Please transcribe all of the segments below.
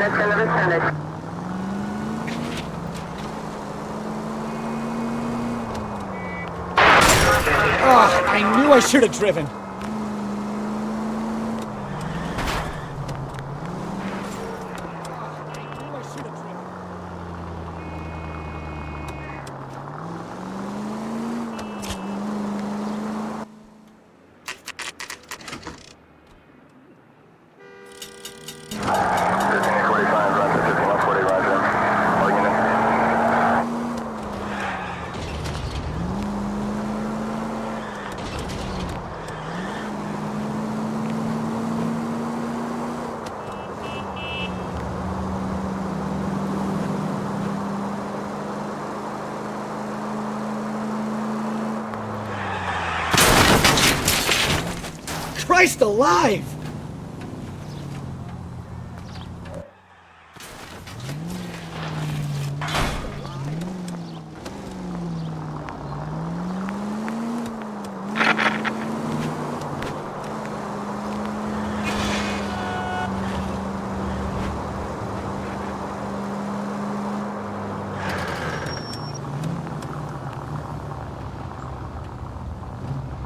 minutes in the vicinity. Oh, I knew I should have driven. Christ alive!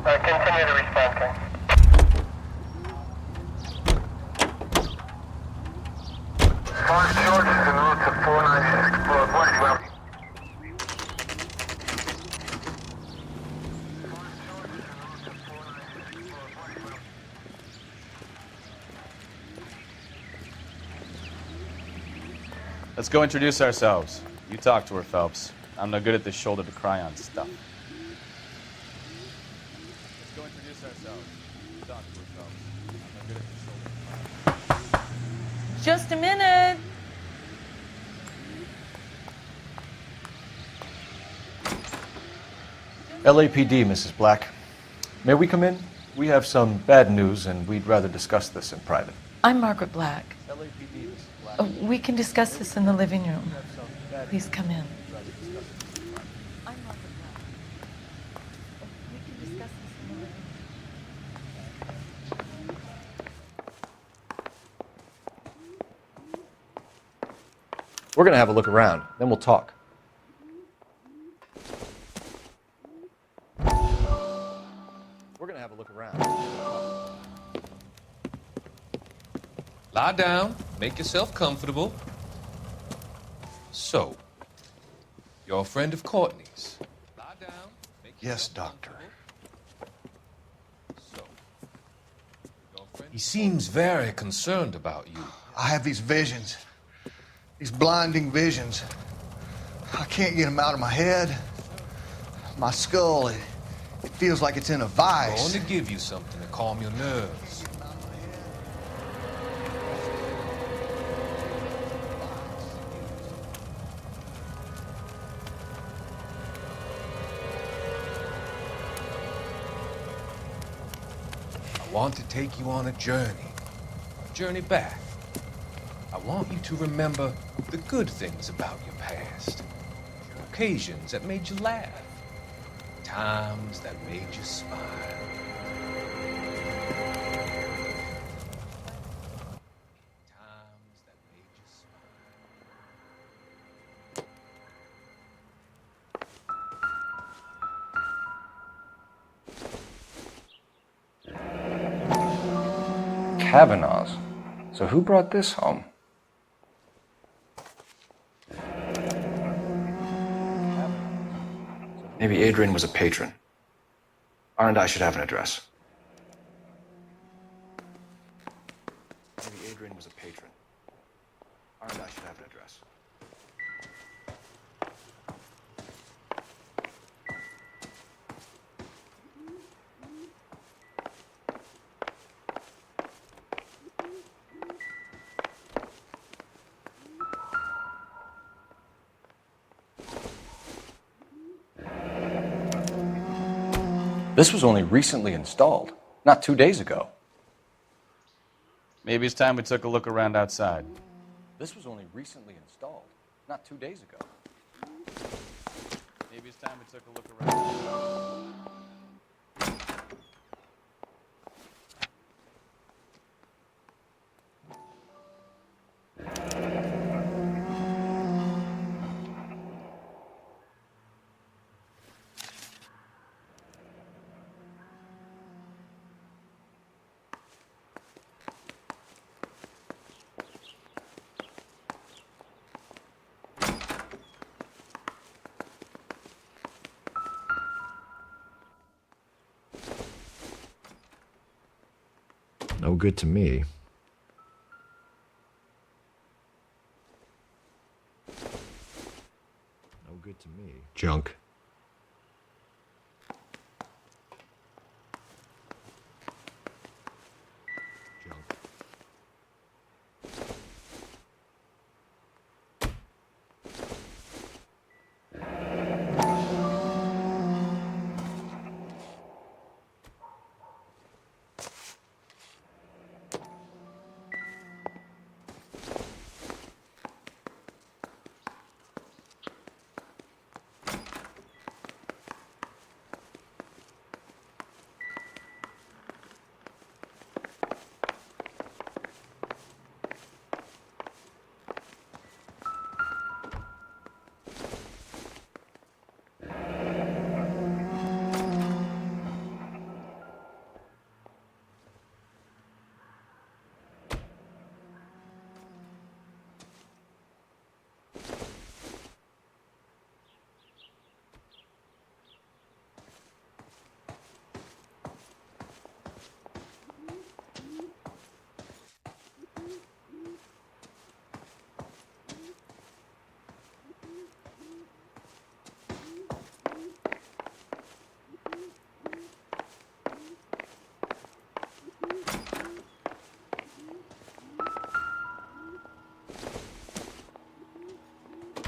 Continue to respond, King. Forest George is en route to 496 Broadway. Let's go introduce ourselves. You talk to her, Phelps. I'm no good at this shoulder to cry on stuff. Let's go introduce ourselves. You talk to her, Phelps. I'm no good at this shoulder to cry on. Just a minute. LAPD, Mrs. Black. May we come in? We have some bad news, and we'd rather discuss this in private. I'm Margaret Black. LAPD, Mrs. Black. We can discuss this in the living room. Please come in. I'm Margaret Black. We can discuss this in the living room. We're gonna have a look around, then we'll talk. We're gonna have a look around. Lie down, make yourself comfortable. So, you're a friend of Courtney's. Lie down, make Yes, yourself Doctor. comfortable. So, he seems very concerned about you. I have these visions, these blinding visions. I can't get them out of my head. My skull, it feels like it's in a I vice. want to give you something to calm your nerves. I want to take you on a journey back. I want you to remember the good things about your past, occasions that made you laugh, times that made you smile. Times that made you smile. Kavanaugh's. So who brought this home? Maybe Adrian was a patron. R&I should have an address. Maybe Adrian was a patron. R&I should have an address. This was only recently installed, not 2 days ago. Maybe it's time we took a look around outside. This was only recently installed, not 2 days ago. Maybe it's time we took a look around. No good to me. No good to me. Junk. Junk.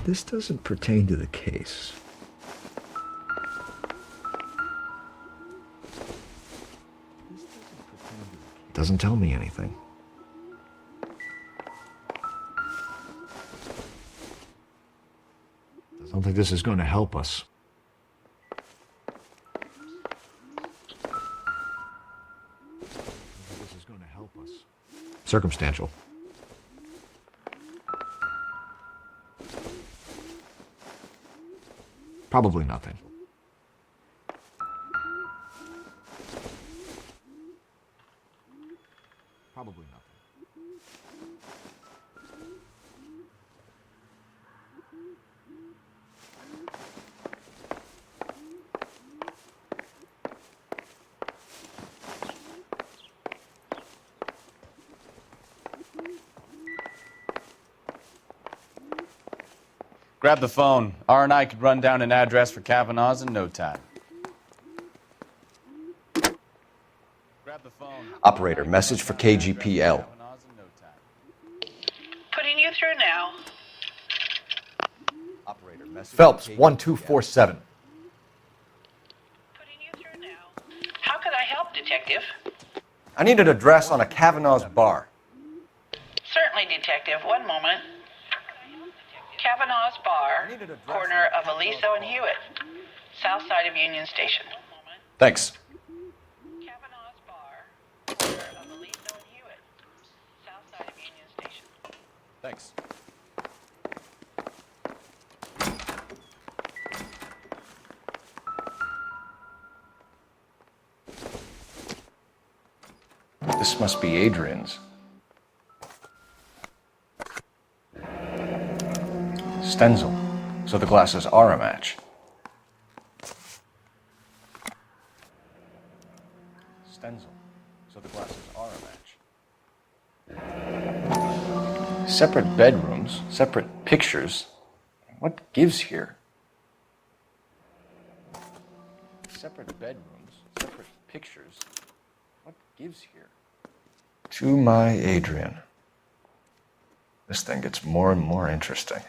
This doesn't pertain to the case. Doesn't tell me anything. I don't think this is going to help us. Circumstantial. Probably nothing. Probably nothing. Grab the phone. R&I could run down an address for Kavanaugh's in no time. Grab the phone. Operator, message for KGPL. Putting you through now. Operator, message Phelps, 1247. Putting you through now. How could I help, Detective? I need an address on a Kavanaugh's bar. Certainly, Detective. One moment. Kavanaugh's Bar, corner of Aliso and Hewitt, south side of Union Station. Thanks. Kavanaugh's Bar, corner of Aliso and Hewitt, south side of Union Station. Thanks. This must be Adrian's. Stenzel, so the glasses are a match. Stenzel, so the glasses are a match. Separate bedrooms, separate pictures. What gives here? Separate bedrooms, separate pictures. What gives here? To my Adrian. This thing gets more and more interesting.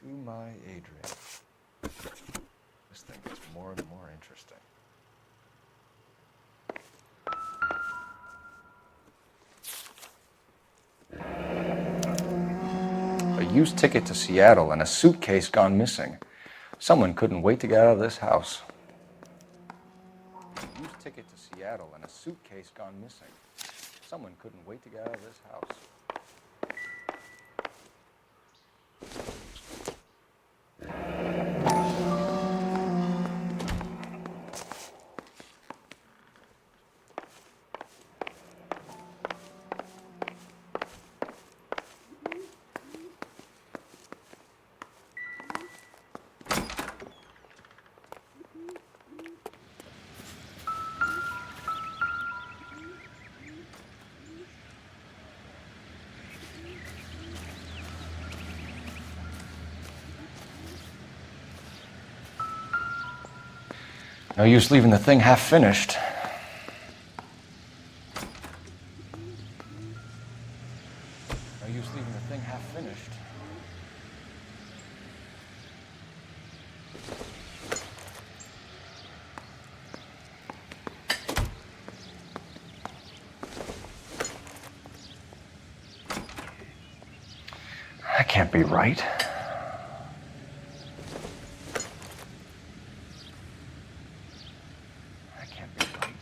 To my Adrian. This thing gets more and more interesting. A used ticket to Seattle and a suitcase gone missing. Someone couldn't wait to get out of this house. A used ticket to Seattle and a suitcase gone missing. Someone couldn't wait to get out of this house. No use leaving the thing half finished. No use leaving the thing half finished. That can't be right. That can't be right.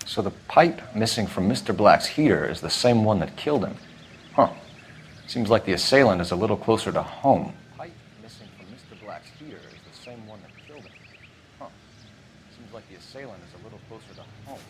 So the pipe missing from Mr. Black's heater is the same one that killed him. Huh. Seems like the assailant is a little closer to home. Pipe missing from Mr. Black's heater is the same one that killed him. Huh. Seems like the assailant is a little closer to home.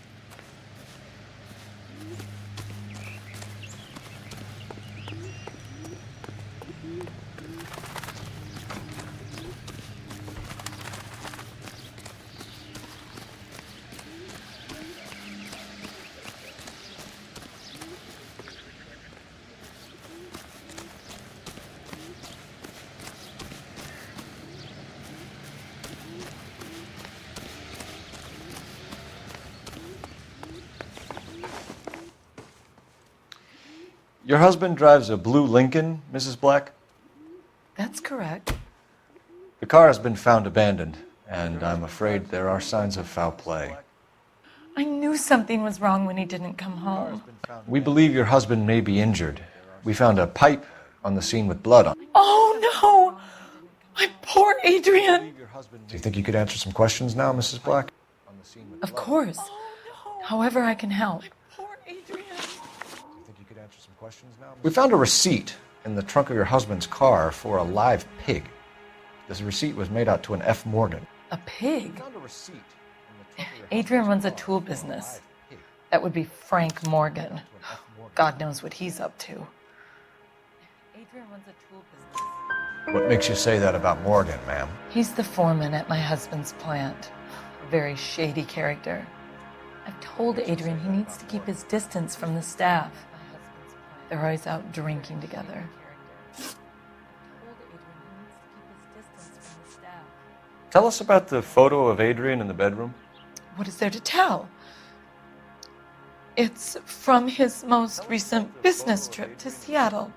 Your husband drives a blue Lincoln, Mrs. Black? That's correct. The car has been found abandoned, and I'm afraid there are signs of foul play. I knew something was wrong when he didn't come home. We believe your husband may be injured. We found a pipe on the scene with blood on it. Oh, no! My poor Adrian! Do you think you could answer some questions now, Mrs. Black? Of course. However I can help. We found a receipt in the trunk of your husband's car for a live pig. This receipt was made out to an F. Morgan. A pig? Adrian runs a tool business. That would be Frank Morgan. God knows what he's up to. Adrian runs a tool business. What makes you say that about Morgan, ma'am? He's the foreman at my husband's plant. A very shady character. I've told Adrian he needs to keep his distance from the staff. They're always out drinking together. Tell us about the photo of Adrian in the bedroom. What is there to tell? It's from his most recent business trip to Seattle.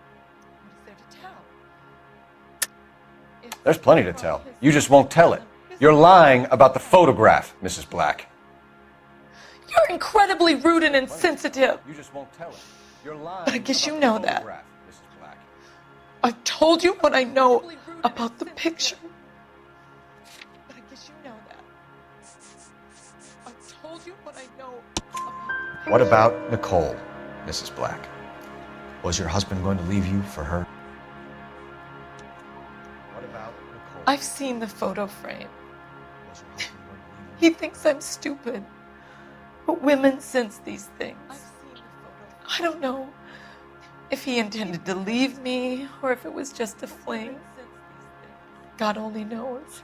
There's plenty to tell. You just won't tell it. You're lying about the photograph, Mrs. Black. You're incredibly rude and insensitive. You just won't tell it. You're lying. But I guess you know that. Mrs. Black. I've told you what I know about the picture. But I guess you know that. I've told you what I know about the picture. What about Nicole, Mrs. Black? Was your husband going to leave you for her? What about Nicole? I've seen the photo frame. He thinks I'm stupid. But women sense these things. I don't know if he intended to leave me or if it was just a fling. God only knows.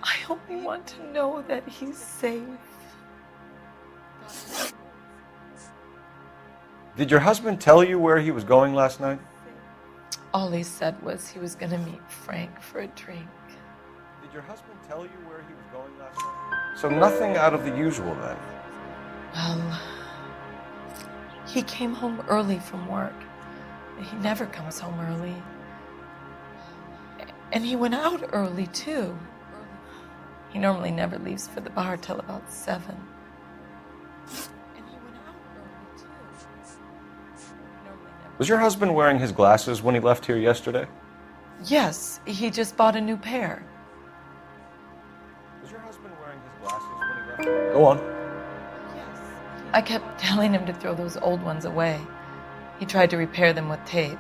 I only want to know that he's safe. Did your husband tell you where he was going last night? All he said was he was going to meet Frank for a drink. Did your husband tell you where he was going last night? So nothing out of the usual then? Well, he came home early from work. He never comes home early. And he went out early, too. He normally never leaves for the bar till about 7. And he went out early, too. Was your husband wearing his glasses when he left here yesterday? Yes, he just bought a new pair. Was your husband wearing his glasses when he left here? Go on. I kept telling him to throw those old ones away. He tried to repair them with tape.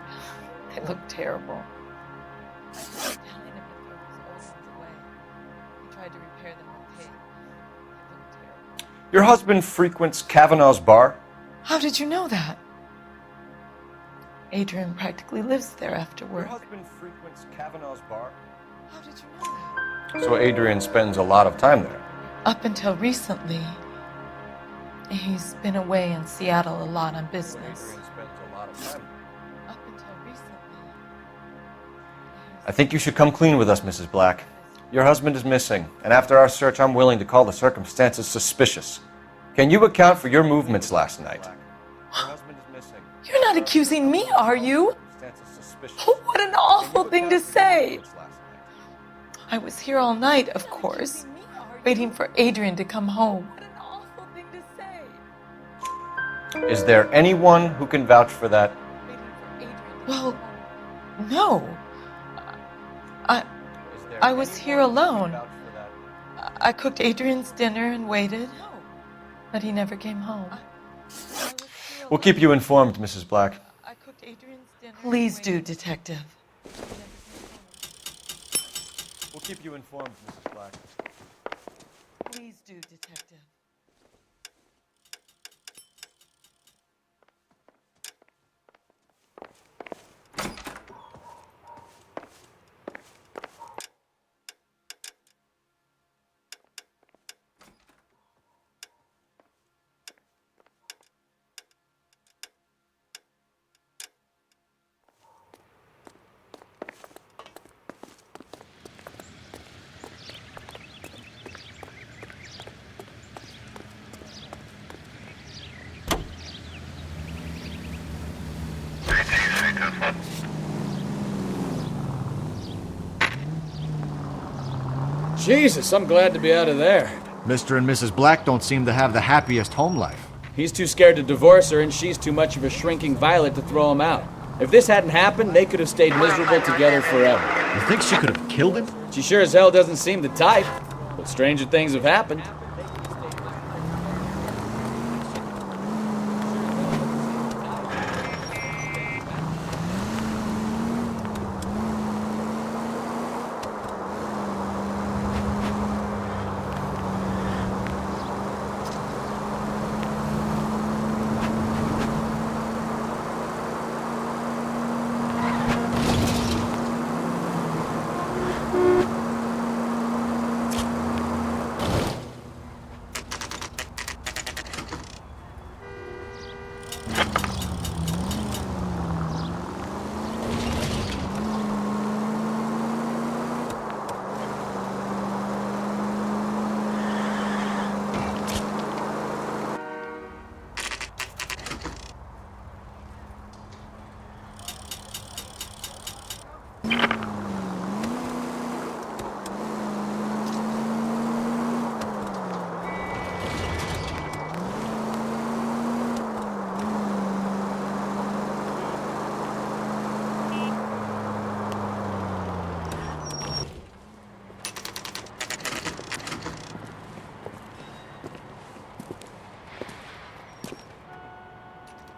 They looked terrible. I kept telling him to throw those old ones away. He tried to repair them with tape. They looked terrible. Your husband frequents Kavanaugh's bar? How did you know that? Adrian practically lives there after work. Your husband frequents Kavanaugh's bar? How did you know that? So Adrian spends a lot of time there. Up until recently, He's been away in Seattle a lot on business. Adrian spends a lot of time. Up until recently. I think you should come clean with us, Mrs. Black. Your husband is missing, and after our search, I'm willing to call the circumstances suspicious. Can you account for your movements last night? Your husband is missing. You're not accusing me, are you? What an awful thing to say. I was here all night, of course, waiting for Adrian to come home. What an awful thing to say. Is there anyone who can vouch for that? Well, no. I was here alone. I cooked Adrian's dinner and waited, but he never came home. We'll keep you informed, Mrs. Black. Please do, Detective. We'll keep you informed, Mrs. Black. Please do, Detective. Jesus, I'm glad to be out of there. Mr. and Mrs. Black don't seem to have the happiest home life. He's too scared to divorce her, and she's too much of a shrinking violet to throw him out. If this hadn't happened, they could have stayed miserable together forever. You think she could have killed him? She sure as hell doesn't seem the type, but stranger things have happened.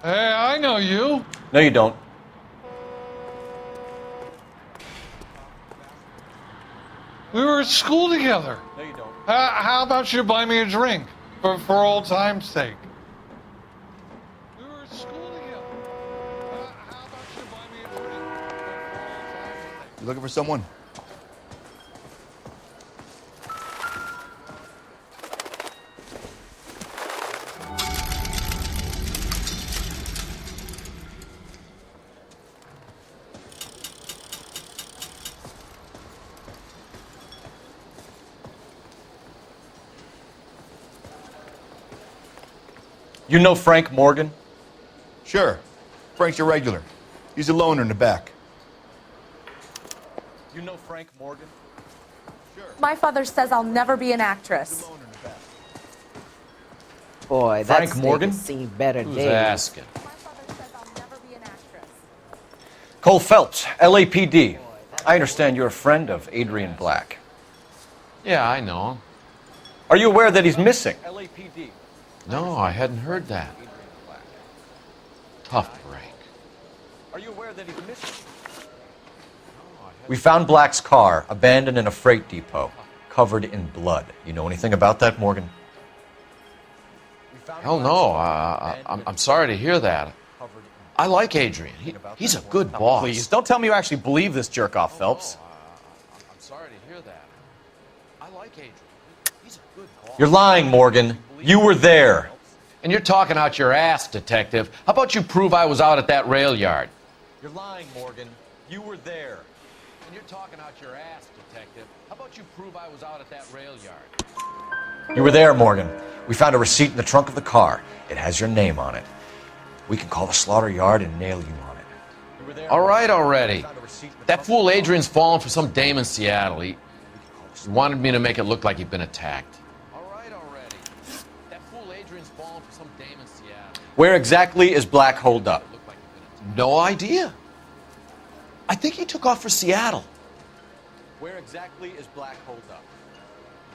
Hey, I know you. No, you don't. We were at school together. No, you don't. How about you buy me a drink for old time's sake? We were at school together. How about you buy me a drink for old time's sake? You looking for someone? You know Frank Morgan? Sure. Frank's your regular. He's a loner in the back. You know Frank Morgan? My father says I'll never be an actress. Boy, Frank that's Morgan? seen better Who's days. asking? My father says I'll never be an actress. Cole Phelps, LAPD. I understand you're a friend of Adrian Black. Yeah, I know him. Are you aware that he's missing? LAPD. No, I hadn't heard that. Tough break. Are you aware that he's missing? We found Black's car abandoned in a freight depot, covered in blood. You know anything about that, Morgan? Hell no. I'm sorry to hear that. I like Adrian. He's a good boss. Please, don't tell me you actually believe this jerk-off, Phelps. I'm sorry to hear that. I like Adrian. He's a good boss. You're lying, Morgan. You were there. And you're talking out your ass, detective. How about you prove I was out at that rail yard? You're lying, Morgan. You were there. And you're talking out your ass, detective. How about you prove I was out at that rail yard? You were there, Morgan. We found a receipt in the trunk of the car. It has your name on it. We can call the slaughter yard and nail you on it. All right already. That fool Adrian's fallen for some dame in Seattle. He wanted me to make it look like he'd been attacked. All right already. That fool Adrian's fallen for some dame in Seattle. Where exactly is Black holed up? No idea. I think he took off for Seattle. Where exactly is Black holed up?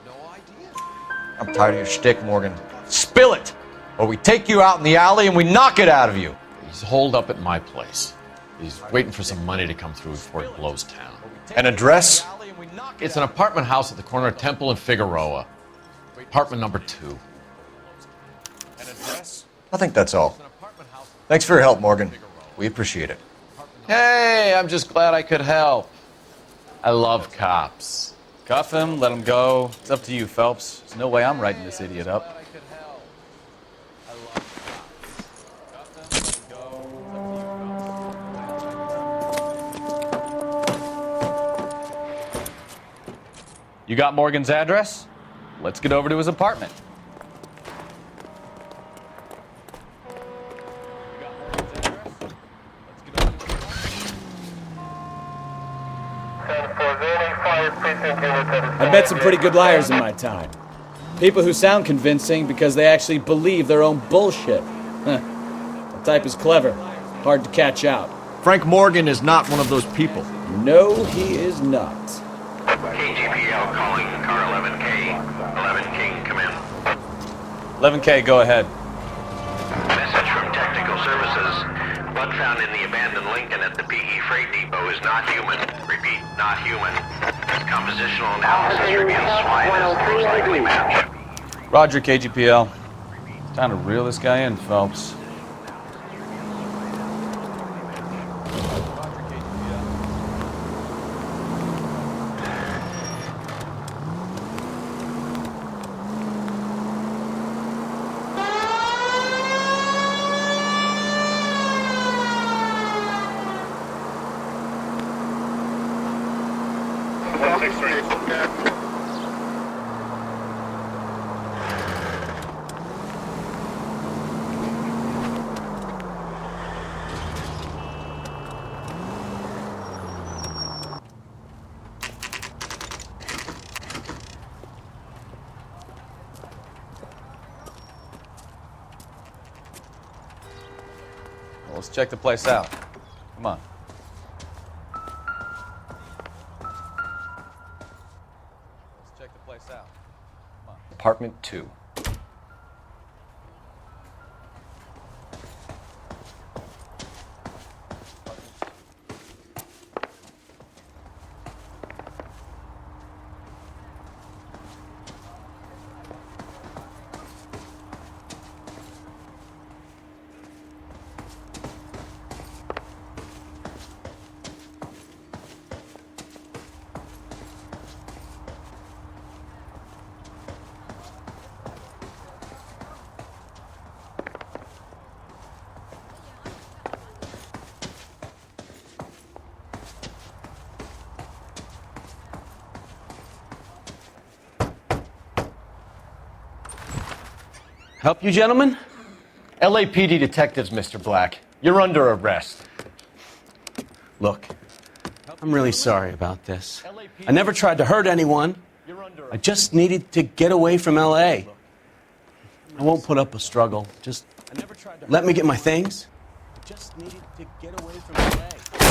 No idea. I'm tired of your shtick, Morgan. Spill it! Or we take you out in the alley and we knock it out of you. He's holed up at my place. He's waiting for some money to come through before he blows town. An address? It's an apartment house at the corner of Temple and Figueroa. Apartment number 2. An address? I think that's all. Thanks for your help, Morgan. We appreciate it. Hey, I'm just glad I could help. I love cops. Cuff him, let him go. It's up to you, Phelps. There's no way I'm writing this idiot up. You got Morgan's address? Let's get over to his apartment. I met some pretty good liars in my time. People who sound convincing because they actually believe their own bullshit. That type is clever. Hard to catch out. Frank Morgan is not one of those people. No, he is not. KGPL calling car 11K. 11K, come in. 11K, go ahead. Message from Technical Services. Blood found in the abandoned Lincoln at the PE Freight Depot is not human. Repeat, not human. Compositional analysis reveals swine as the most likely match. Roger, KGPL. Time to reel this guy in, Phelps. Well, let's check the place out. Come on. Let's check the place out. Come on. Apartment 2. Help you, gentlemen? LAPD detectives, Mr. Black. You're under arrest. Look, I'm really sorry about this. I never tried to hurt anyone. I just needed to get away from LA. I won't put up a struggle. Just let me get my things. I just needed to get away from LA.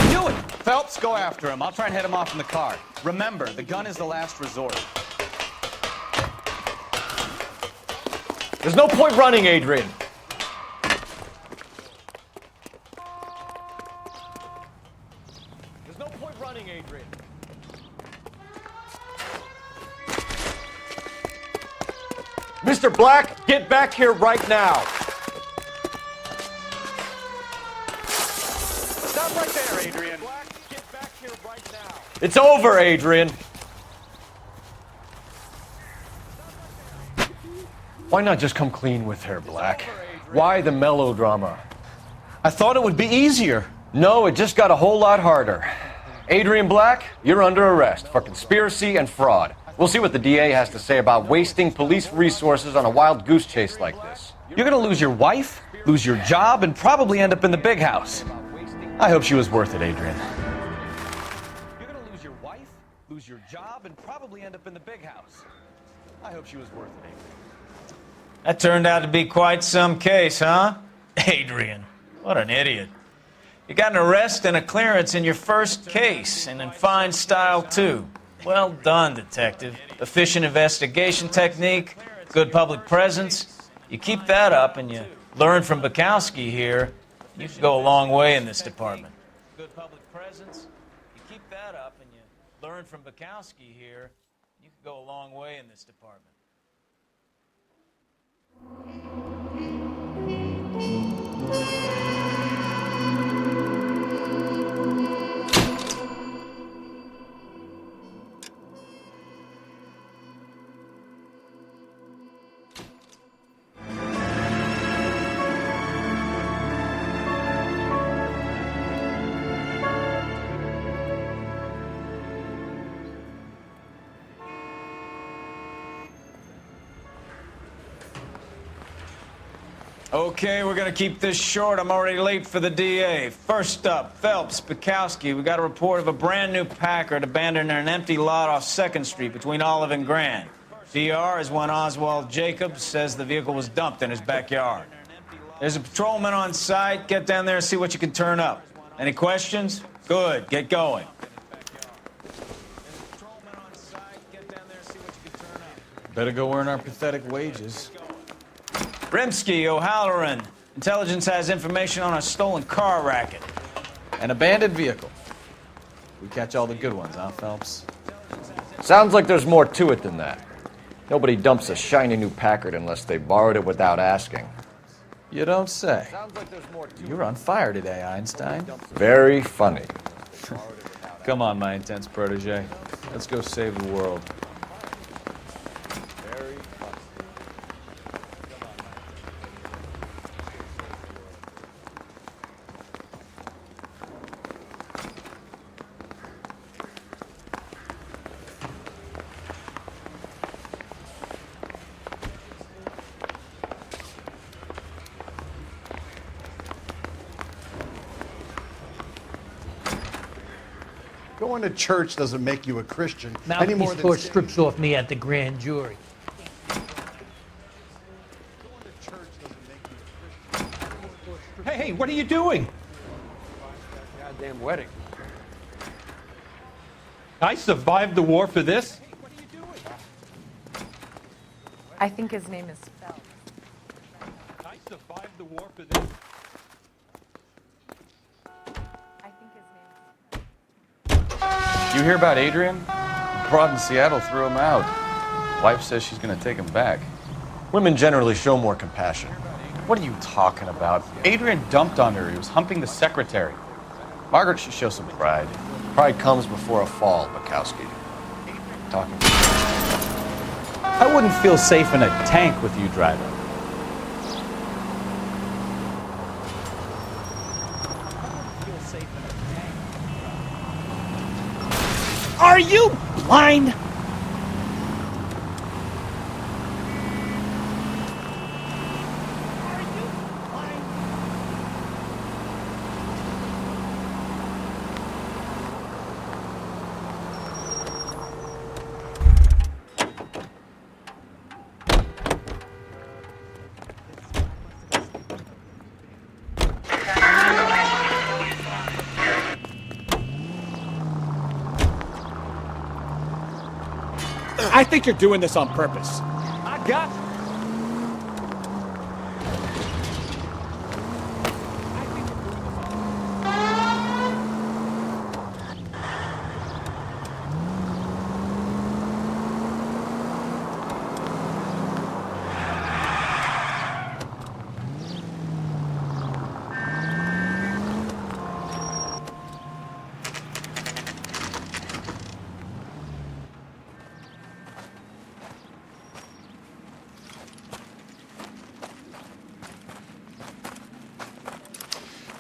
Do it! Phelps, go after him. I'll try and head him off in the car. Remember, the gun is the last resort. There's no point running, Adrian. There's no point running, Adrian. Mr. Black, get back here right now. Stop right there, Adrian. Black, get back here right now. It's over, Adrian. Why not just come clean with her, Black? Why the melodrama? I thought it would be easier. No, it just got a whole lot harder. Adrian Black, you're under arrest for conspiracy and fraud. We'll see what the DA has to say about wasting police resources on a wild goose chase like this. You're gonna lose your wife, lose your job, and probably end up in the big house. I hope she was worth it, Adrian. You're gonna lose your wife, lose your job, and probably end up in the big house. I hope she was worth it, Adrian. That turned out to be quite some case, huh? Adrian, what an idiot. You got an arrest and a clearance in your first case, and in fine style, too. Well done, detective. Efficient investigation technique, good public presence. You keep that up and you learn from Bukowski here, you can go a long way in this department. Good public presence. You keep that up and you learn from Bukowski here, you can go a long way in this department. Okay, we're gonna keep this short. I'm already late for the DA. First up, Phelps, Bukowski. We got a report of a brand new Packard abandoned in an empty lot off 2nd Street between Olive and Grand. DR is one Oswald Jacobs says the vehicle was dumped in his backyard. There's a patrolman on site. Get down there and see what you can turn up. Any questions? Good, get going. Better go earn our pathetic wages. Rimsky, O'Halloran. Intelligence has information on a stolen car racket. An abandoned vehicle. We catch all the good ones, huh, Phelps? Sounds like there's more to it than that. Nobody dumps a shiny new Packard unless they borrowed it without asking. You don't say. You're on fire today, Einstein. Very funny. Come on, my intense protege. Let's go save the world. Going to church doesn't make you a Christian Mouthpiece Court strips off me at the grand jury. Hey, what are you doing? Goddamn wedding. I survived the war for this? I think his name is Phelps. I survived the war for this? I think his name is... You hear about Adrian? Broad in Seattle threw him out. Wife says she's gonna take him back. Women generally show more compassion. What are you talking about? Adrian dumped on her. He was humping the secretary. Margaret should show some pride. Pride comes before a fall, Bukowski. Talking. I wouldn't feel safe in a tank with you driving. Are you blind? I think you're doing this on purpose. I got you.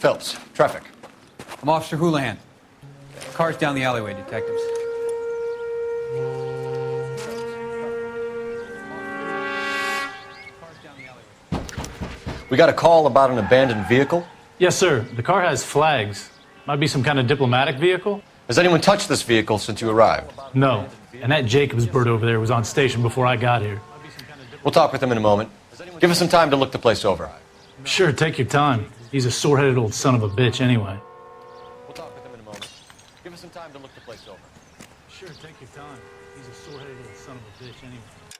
Phelps, traffic. I'm Officer Houlihan. Car's down the alleyway, detectives. We got a call about an abandoned vehicle. Yes, sir. The car has flags. Might be some kind of diplomatic vehicle. Has anyone touched this vehicle since you arrived? No. And that Jacobs bird over there was on station before I got here. We'll talk with him in a moment. Give us some time to look the place over. Sure, take your time. He's a sore-headed old son of a bitch anyway. We'll talk with him in a moment. Give us some time to look the place over. Sure, take your time. He's a sore-headed old son of a bitch anyway.